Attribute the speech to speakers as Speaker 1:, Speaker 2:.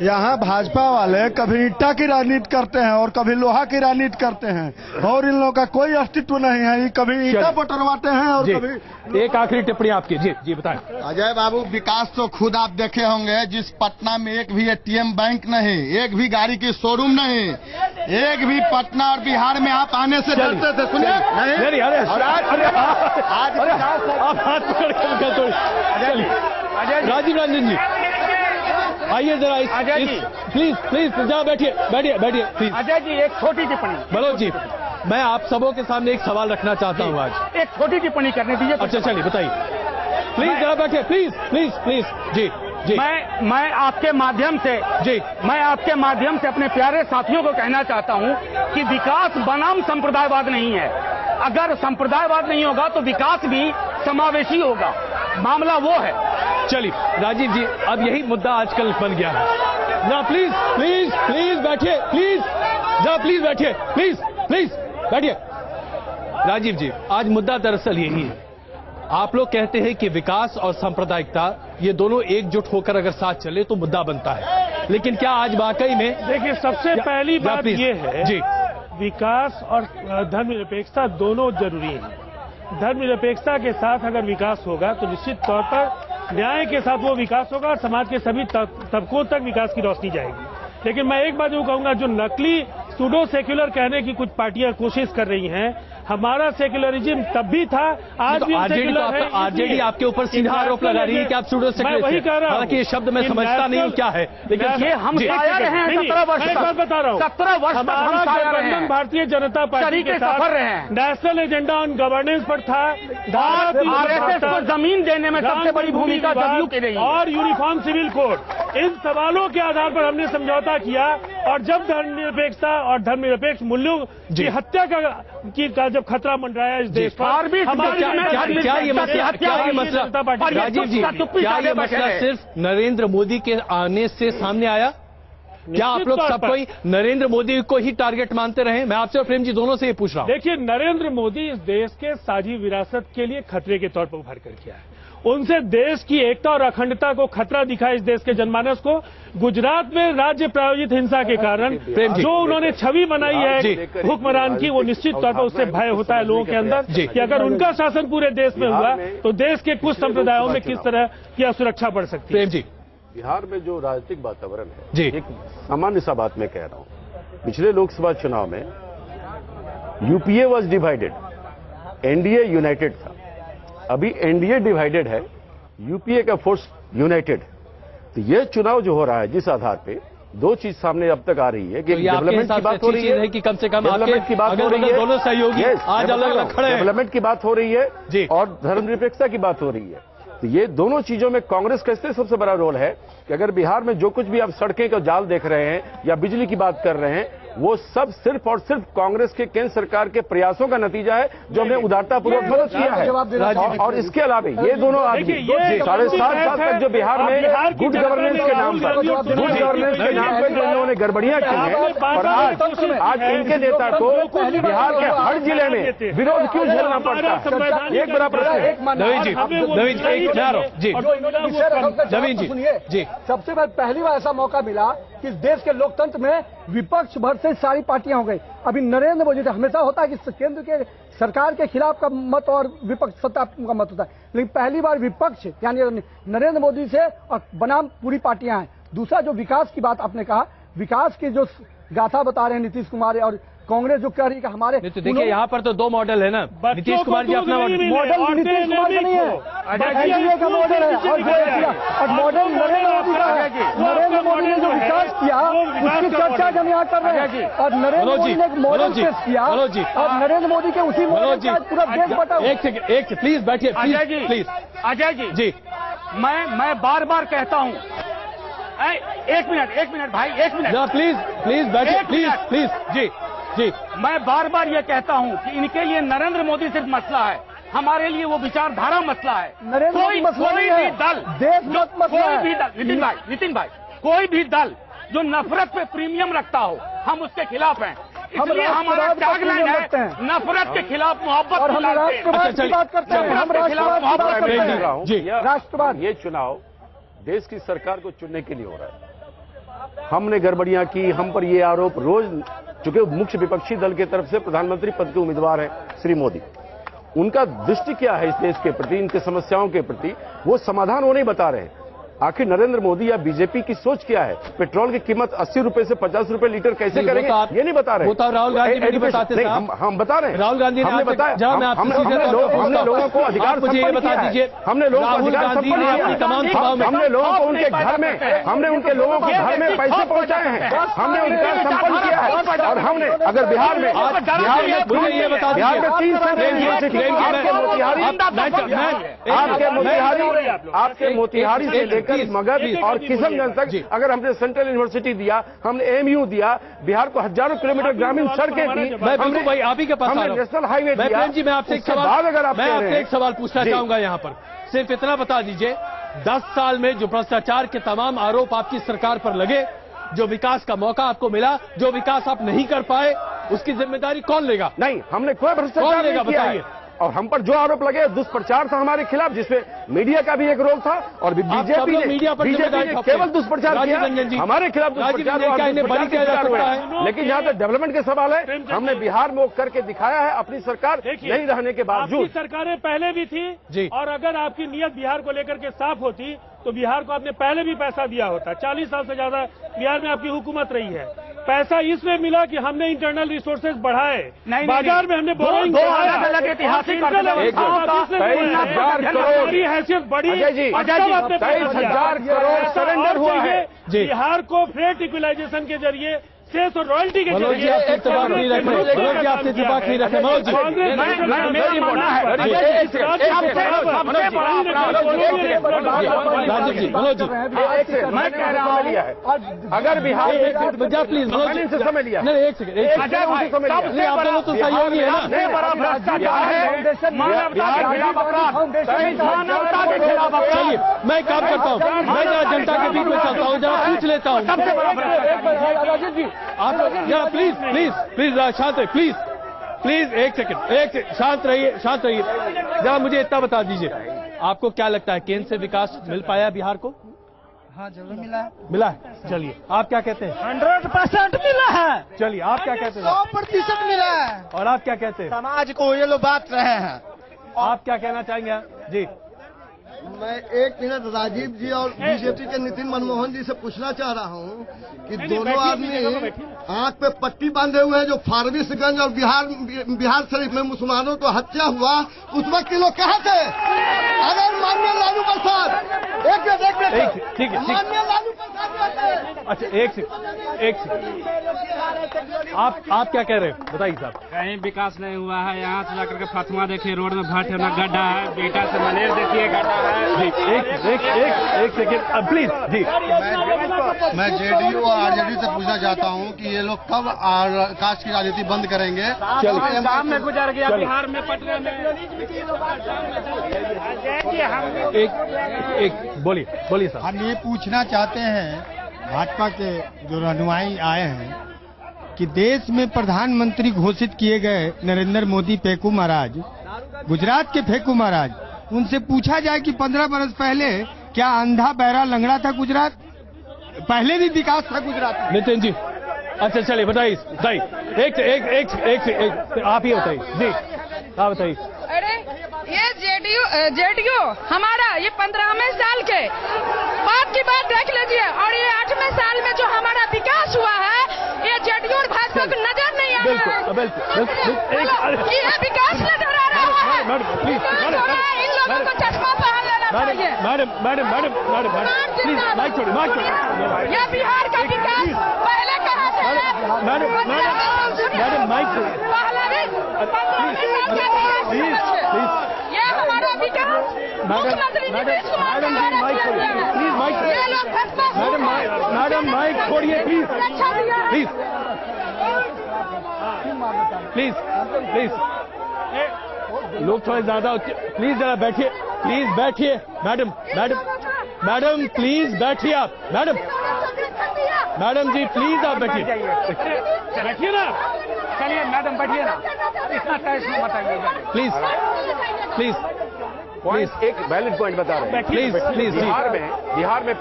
Speaker 1: यहाँ भाजपा वाले कभी ईंटा की राजनीति करते हैं और कभी लोहा की राजनीति करते हैं और इन लोगों का कोई अस्तित्व नहीं है। ये कभी ईंटा बटरवाते हैं और कभी।
Speaker 2: एक आखिरी टिप्पणी आपकी। जी जी बताएं।
Speaker 3: अजय बाबू, विकास तो खुद आप देखे होंगे, जिस पटना में एक भी एटीएम बैंक नहीं, एक भी गाड़ी की शोरूम नहीं, एक भी पटना और बिहार में आप आने से डरते थे। सुनिए
Speaker 2: नहीं, अरे
Speaker 3: आज
Speaker 2: आप हाथ पकड़ के राजीव रंजन जी आइए जरा।
Speaker 4: अजय जी
Speaker 2: प्लीज जरा बैठिए प्लीज।
Speaker 4: अजय जी एक छोटी टिप्पणी।
Speaker 2: मनोज जी, मैं आप सबों के सामने एक सवाल रखना चाहता हूँ आज।
Speaker 4: एक छोटी टिप्पणी करने दीजिए।
Speaker 2: अच्छा चलिए बताइए। प्लीज जरा बैठिए प्लीज। जी
Speaker 4: मैं आपके माध्यम से अपने प्यारे साथियों को कहना चाहता हूं कि विकास बनाम संप्रदायवाद नहीं है। अगर संप्रदायवाद नहीं होगा तो विकास भी समावेशी होगा। मामला वो है।
Speaker 2: चलिए राजीव जी, अब यही मुद्दा आजकल बन गया है ना। प्लीज बैठिए प्लीज बैठिए। राजीव जी, आज मुद्दा दरअसल यही है। आप लोग कहते हैं कि विकास और सांप्रदायिकता ये दोनों एकजुट होकर अगर साथ चले तो मुद्दा बनता है, लेकिन क्या आज वाकई में?
Speaker 5: देखिए, सबसे पहली बात ये है
Speaker 2: जी,
Speaker 5: विकास और धर्मनिरपेक्षता दोनों जरूरी है। धर्मनिरपेक्षता के साथ अगर विकास होगा तो निश्चित तौर पर न्याय के साथ वो विकास होगा और समाज के सभी तबकों तक विकास की रोशनी जाएगी। लेकिन मैं एक बात यूं कहूंगा, जो नकली सूडो सेक्युलर कहने की कुछ पार्टियां कोशिश कर रही हैं, हमारा सेक्युलरिज्म तब भी था, आज भी सेक्युलर है।
Speaker 2: आरजेडी आपके ऊपर सीधा आरोप लगा रही है कि आप सूडो सेक्युलर।
Speaker 5: वही कह रहा हूं।
Speaker 2: हालांकि ये शब्द मैं समझता नहीं हूं क्या है, लेकिन
Speaker 4: ये हम कायर हैं 17 वर्ष तक।
Speaker 5: मैं बता रहा हूं,
Speaker 4: 17 वर्ष तक हम कायर हैं।
Speaker 5: भारतीय जनता पार्टी के साथ नेशनल एजेंडा ऑन गवर्नेंस पर था।
Speaker 4: आरएसएस को जमीन देने में सबसे बड़ी भूमिका जदयू की रही है
Speaker 5: और यूनिफॉर्म सिविल कोड। इन सवालों के आधार पर हमने समझौता किया और जब धर्मनिरपेक्षता और धर्मनिरपेक्ष मूल्यों की हत्या का जब खतरा मंडराया इस देश पर,
Speaker 2: क्या ये मसला राजीव जी, क्या ये मसला सिर्फ नरेंद्र मोदी के आने से सामने आया? क्या आप लोग सब कोई नरेंद्र मोदी को ही टारगेट मानते रहे? मैं आपसे और प्रेम जी दोनों से ये पूछ रहा हूं।
Speaker 5: देखिए, नरेंद्र मोदी इस देश के साझी विरासत के लिए खतरे के तौर पर उभर कर किया है। उनसे देश की एकता और अखंडता को खतरा दिखा इस देश के जनमानस को। गुजरात में राज्य प्रायोजित हिंसा के कारण जो उन्होंने छवि बनाई है हुक्मरान की, वो निश्चित तौर पर उससे भय होता है लोगों के अंदर कि अगर उनका शासन पूरे देश में हुआ तो देश के कुछ संप्रदायों में किस तरह की असुरक्षा बढ़ सकती है।
Speaker 2: प्रेम जी,
Speaker 6: बिहार में जो राजनीतिक वातावरण है
Speaker 2: जी,
Speaker 6: एक सामान्य सा बात मैं कह रहा हूं। पिछले लोकसभा चुनाव में UPA was divided, NDA United था। अभी एनडीए डिवाइडेड है, यूपीए का फोर्स यूनाइटेड। तो ये चुनाव जो हो रहा है, जिस आधार पे दो चीज सामने अब तक आ रही है कि डेवलपमेंट की बात हो रही है
Speaker 2: कि कम से कम
Speaker 6: डेवलपमेंट की बात हो रही है,
Speaker 2: दोनों सहयोगी आज अलग अलग खड़े हैं।
Speaker 6: डेवलपमेंट की बात हो रही है और धर्मनिरपेक्षता की बात हो रही है। तो ये दोनों चीजों में कांग्रेस का इससे सबसे बड़ा रोल है कि अगर बिहार में जो कुछ भी आप सड़कें का जाल देख रहे हैं या बिजली की बात कर रहे हैं, वो सब सिर्फ और सिर्फ कांग्रेस के केंद्र सरकार के प्रयासों का नतीजा है जो हमने उदारतापूर्वक मदद किया है। और इसके अलावा ये दोनों आदमी 7.5 साल तक जो बिहार में गुड गवर्नेंस के नाम पर जो इन्होंने गड़बड़ियां की हैं, और आज इनके नेता को बिहार के हर जिले में विरोध क्यों झेलना पड़ता है? एक बड़ा प्रश्न।
Speaker 2: नवीन जी,
Speaker 7: सबसे पहली बार ऐसा मौका मिला कि इस देश के लोकतंत्र में विपक्ष भर से सारी पार्टियां हो गई। अभी नरेंद्र मोदी, हमेशा होता है कि केंद्र के सरकार के खिलाफ का मत और विपक्ष सत्ता का मत होता है, लेकिन पहली बार विपक्ष यानी नरेंद्र मोदी से और बनाम पूरी पार्टियां हैं। दूसरा, जो विकास की बात आपने कहा, विकास की जो गाथा बता रहे हैं नीतीश कुमार और कांग्रेस जो कह रही है कि हमारे,
Speaker 2: तो देखिए यहाँ पर तो दो मॉडल है ना, नीतीश कुमार जी अपना मॉडल
Speaker 7: नीतीश कुमार का नहीं है, एनडीए का मॉडल है और मॉडल नरेंद्र मोदी का है। नरेंद्र मोदी ने जो विकास किया उसकी चर्चा हम यहाँ कर रहे हैं और नरेंद्र मोदी ने एक मॉडल पेश किया और नरेंद्र मोदी के उसी मॉडल का पूरा देश बटा।
Speaker 2: एक सेकंड प्लीज बैठिए प्लीज।
Speaker 4: अजय जी, मैं बार बार कहता हूँ, एक मिनट भाई, एक मिनट
Speaker 2: प्लीज बैठिए प्लीज। जी, मैं
Speaker 4: बार बार ये कहता हूं कि इनके लिए नरेंद्र मोदी सिर्फ मसला है, हमारे लिए वो विचारधारा मसला है। कोई भी दल, नितिन भाई, कोई भी दल जो नफरत पे प्रीमियम रखता हो, हम उसके खिलाफ हैं। इसलिए हमारा टैगलाइन है नफरत के खिलाफ मोहब्बत।
Speaker 7: और हम राष्ट्रवाद की बात करते हैं, हम राष्ट्रवाद की बात करते हैं।
Speaker 6: ये चुनाव देश की सरकार को चुनने के लिए हो रहा है। हमने गड़बड़ियां की, हम पर ये आरोप रोज, चूंकि मुख्य विपक्षी दल की तरफ से प्रधानमंत्री पद के उम्मीदवार हैं श्री मोदी, उनका दृष्टि क्या है इस देश के प्रति, इनके समस्याओं के प्रति, वो समाधान वो नहीं बता रहे हैं। आखिर नरेंद्र मोदी या बीजेपी की सोच क्या है? पेट्रोल की कीमत 80 रुपए से 50 रुपए लीटर कैसे करेंगे, ये नहीं बता रहे।
Speaker 2: वो तो राहुल गांधी भी बताते थे।
Speaker 6: हम बता रहे हैं,
Speaker 2: राहुल गांधी ने
Speaker 6: हमने बताया, हमने लोगों को अधिकार
Speaker 2: मुझे ये बता दीजिए,
Speaker 6: हमने लोगों को अधिकार संपन्न किया, हमने लोगों को उनके घर में, हमने उनके लोगों के घर में पैसे पहुंचाए हैं, हमने अधिकार संपन्न किया है। और हमने अगर बिहार में
Speaker 2: मुझे ये बता
Speaker 6: बिहार में 3 आपके मोतिहारी से लेकर मगध और किशनगंज तक अगर हमने सेंट्रल यूनिवर्सिटी दिया, हमने एमयू दिया, बिहार को हजारों किलोमीटर ग्रामीण सड़कें दी,
Speaker 2: मैं बिल्कुल भाई आप ही के पास
Speaker 6: नेशनल हाईवे दिया।
Speaker 2: जी मैं आपसे एक सवाल पूछना चाहूंगा यहाँ पर, सिर्फ इतना बता दीजिए, 10 साल में जो भ्रष्टाचार के तमाम आरोप आपकी सरकार पर लगे, जो विकास का मौका आपको मिला, जो विकास आप नहीं कर पाए, उसकी जिम्मेदारी कौन लेगा?
Speaker 6: नहीं, हमने कोई भ्रष्टाचार नहीं किया,
Speaker 2: बताइए।
Speaker 6: और हम पर जो आरोप लगे, दुष्प्रचार था हमारे खिलाफ, जिसमें मीडिया का भी एक रोल था, और बीजेपी ने केवल दुष्प्रचार किया हमारे खिलाफ, लेकिन जहां तक डेवलपमेंट के सवाल है, हमने बिहार में वो करके दिखाया है अपनी सरकार नहीं रहने के बावजूद।
Speaker 5: सरकारें पहले भी थी, और अगर आपकी नीयत बिहार को लेकर के साफ होती तो बिहार को आपने पहले भी पैसा दिया होता। 40 साल से ज्यादा बिहार में आपकी हुकूमत रही है। पैसा इसमें मिला कि हमने इंटरनल रिसोर्सेज बढ़ाए, बाजार में हमने बोरिंग
Speaker 6: ऐतिहासिक
Speaker 5: हैसियत बढ़ी,
Speaker 6: 23,000 करोड़ सरेंडर हुआ है।
Speaker 5: बिहार को फ्रेट इक्विलाइजेशन के जरिए सेस और रॉयल्टी के जरिए
Speaker 2: आपसे इत्तेफाक नहीं रखे, राजीव जी, मनोज जी,
Speaker 6: मैं कह रहा हूं अगर बिहार में
Speaker 2: प्लीज मनोज
Speaker 6: से समय लिया,
Speaker 2: नहीं, एक सेकंड, आप दोनों तो सहयोगी है ना। चलिए मैं काम करता हूँ, मैं जरा जनता के बीच में चलता हूँ, जरा पूछ लेता हूँ।
Speaker 7: राजीव जी
Speaker 2: आप प्लीज प्लीज प्लीज शांत रहिए, प्लीज प्लीज एक सेकंड, शांत रहिए, शांत रहिए। जरा मुझे इतना बता दीजिए, आपको क्या लगता है केंद्र से विकास मिल पाया बिहार को?
Speaker 8: हाँ जरूर मिला है।
Speaker 2: मिला है। चलिए आप क्या कहते हैं?
Speaker 8: 100% मिला है।
Speaker 2: चलिए आप क्या कहते हैं?
Speaker 8: 100% मिला है।
Speaker 2: और आप क्या कहते हैं?
Speaker 8: समाज को ये लोग बात रहे हैं।
Speaker 2: आप क्या कहना चाहेंगे? जी
Speaker 3: मैं एक मिनट राजीव जी और बीजेपी के नितिन मनमोहन जी से पूछना चाह रहा हूं कि दोनों आदमी आंख पे पट्टी बांधे हुए हैं, जो फारबिसगंज और बिहार शरीफ में मुसलमानों को हत्या हुआ, उस वक्त ये लोग कहाँ थे? अगर माननीय लालू प्रसाद
Speaker 2: ठीक है,
Speaker 3: माननीय लालू प्रसाद,
Speaker 2: अच्छा एक सेकंड, आप क्या कह रहे हैं बताइए साहब?
Speaker 9: कहीं विकास नहीं हुआ है। यहाँ से जाकर के फातिमा देखिए, रोड में भट है, गड्ढा है, बेटा से मनेर देखिए, गड्ढा है।
Speaker 2: एक सेकंड प्लीज जी।
Speaker 3: मैं जेडीयू और आरजेडी से पूछना चाहता हूं कि ये लोग कब कास्ट की राजनीति बंद करेंगे?
Speaker 9: शाम में गुजर गया बिहार में, पटना में।
Speaker 2: एक बोलिए साहब।
Speaker 10: हम ये पूछना चाहते हैं भाजपा के जो रहनुमाई आए हैं कि देश में प्रधानमंत्री घोषित किए गए नरेंद्र मोदी फेकू महाराज, गुजरात के फेकू महाराज, उनसे पूछा जाए कि 15 बरस पहले क्या अंधा बहरा लंगड़ा था गुजरात? पहले भी विकास था गुजरात में।
Speaker 2: नितिन जी अच्छा चलिए बताइए, एक आप ही बताइए जी, आप बताइए।
Speaker 11: अरे ये जेडीयू हमारा ये 15वें साल के बाद की बात देख लीजिए, और ये 8वें साल में जो हमारा विकास हुआ है, ये जेडीयू और भाजपा को नजर नहीं आ रहा है। ये विकास नजर आ रहा है। इन लोगों को चश्मा पहन लेना चाहिए।
Speaker 2: मैडम प्लीज माइक छोड़िए।
Speaker 11: ये बिहार का विकास पहले कहाँ से है?
Speaker 2: मैडम माइक छोड़िए।
Speaker 11: ये हमारा विकास मुख्यमंत्री Nitish Kumar
Speaker 2: please mic madam mic छोड़िए प्लीज लोग थोड़े ज्यादा, प्लीज जरा बैठिए, प्लीज बैठिए। मैडम प्लीज बैठिए आप। मैडम जी प्लीज आप बैठिए
Speaker 4: ना। चलिए मैडम बैठिए ना, इतना कैश में बताइए
Speaker 2: प्लीज
Speaker 6: एक वैलिड पॉइंट बता रहे हैं।
Speaker 2: प्लीज
Speaker 6: बिहार में